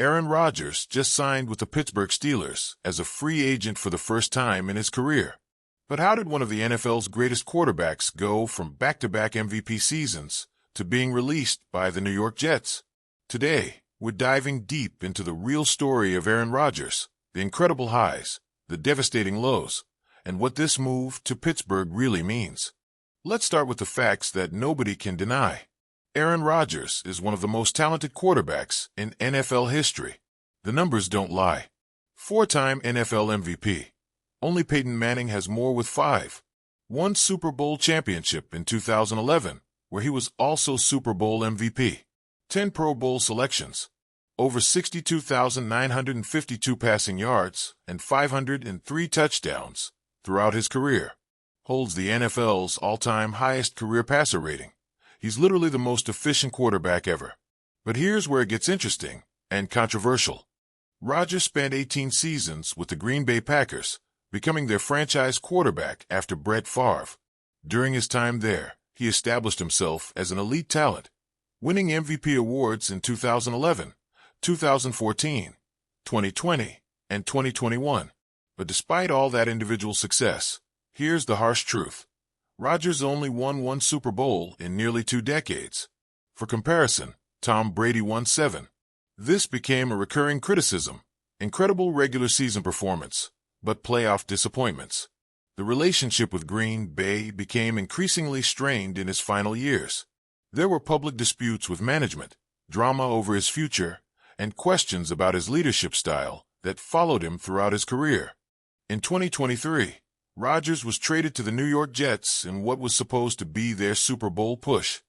Aaron Rodgers just signed with the Pittsburgh Steelers as a free agent for the first time in his career. But how did one of the NFL's greatest quarterbacks go from back-to-back MVP seasons to being released by the New York Jets? Today, we're diving deep into the real story of Aaron Rodgers, the incredible highs, the devastating lows, and what this move to Pittsburgh really means. Let's start with the facts that nobody can deny. Aaron Rodgers is one of the most talented quarterbacks in NFL history. The numbers don't lie. Four-time NFL MVP. Only Peyton Manning has more with 5. One Super Bowl championship in 2011, where he was also Super Bowl MVP. 10 Pro Bowl selections. Over 62,952 passing yards and 503 touchdowns throughout his career. Holds the NFL's all-time highest career passer rating. He's literally the most efficient quarterback ever. But here's where it gets interesting and controversial. Rodgers spent 18 seasons with the Green Bay Packers, becoming their franchise quarterback after Brett Favre. During his time there, he established himself as an elite talent, winning MVP awards in 2011, 2014, 2020, and 2021. But despite all that individual success, here's the harsh truth. Rodgers only won 1 Super Bowl in nearly 2 decades. For comparison, Tom Brady won 7. This became a recurring criticism. Incredible regular season performance, but playoff disappointments. The relationship with Green Bay became increasingly strained in his final years. There were public disputes with management, drama over his future, and questions about his leadership style that followed him throughout his career. In 2023, Rodgers was traded to the New York Jets in what was supposed to be their Super Bowl push.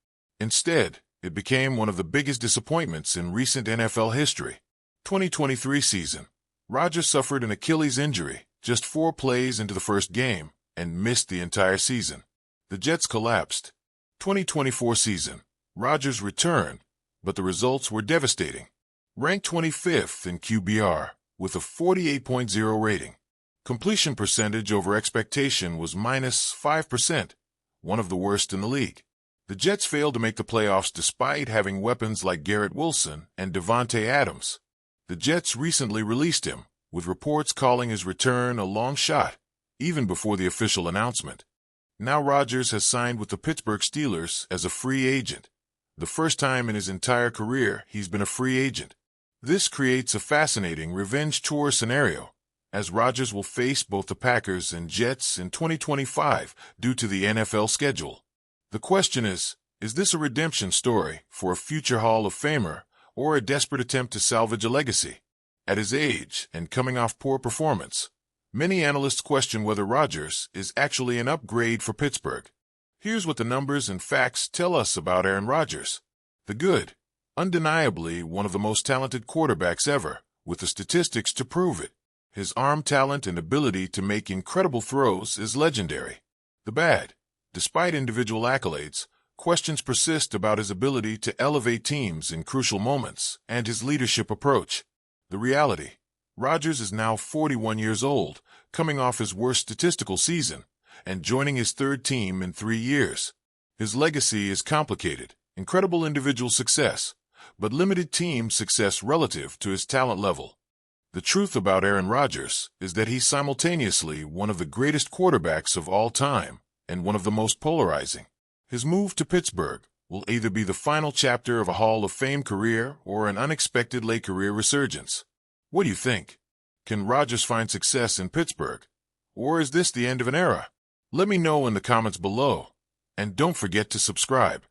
Instead, it became one of the biggest disappointments in recent NFL history. 2023 season, Rodgers suffered an Achilles injury just 4 plays into the first game and missed the entire season. The Jets collapsed. 2024 season, Rodgers returned, but the results were devastating. Ranked 25th in QBR with a 48.0 rating. Completion percentage over expectation was -5%, one of the worst in the league. The Jets failed to make the playoffs despite having weapons like Garrett Wilson and Devontae Adams. The Jets recently released him, with reports calling his return a long shot, even before the official announcement. Now Rodgers has signed with the Pittsburgh Steelers as a free agent. The first time in his entire career he's been a free agent. This creates a fascinating revenge tour scenario, as Rodgers will face both the Packers and Jets in 2025 due to the NFL schedule. The question is this a redemption story for a future Hall of Famer or a desperate attempt to salvage a legacy? At his age and coming off poor performance, many analysts question whether Rodgers is actually an upgrade for Pittsburgh. Here's what the numbers and facts tell us about Aaron Rodgers. The good. Undeniably one of the most talented quarterbacks ever, with the statistics to prove it. His arm talent and ability to make incredible throws is legendary. The bad. Despite individual accolades, questions persist about his ability to elevate teams in crucial moments and his leadership approach. The reality. Rodgers is now 41 years old, coming off his worst statistical season, and joining his 3rd team in 3 years. His legacy is complicated, incredible individual success, but limited team success relative to his talent level. The truth about Aaron Rodgers is that he's simultaneously one of the greatest quarterbacks of all time and one of the most polarizing. His move to Pittsburgh will either be the final chapter of a Hall of Fame career or an unexpected late career resurgence. What do you think? Can Rodgers find success in Pittsburgh? Or is this the end of an era? Let me know in the comments below. And don't forget to subscribe.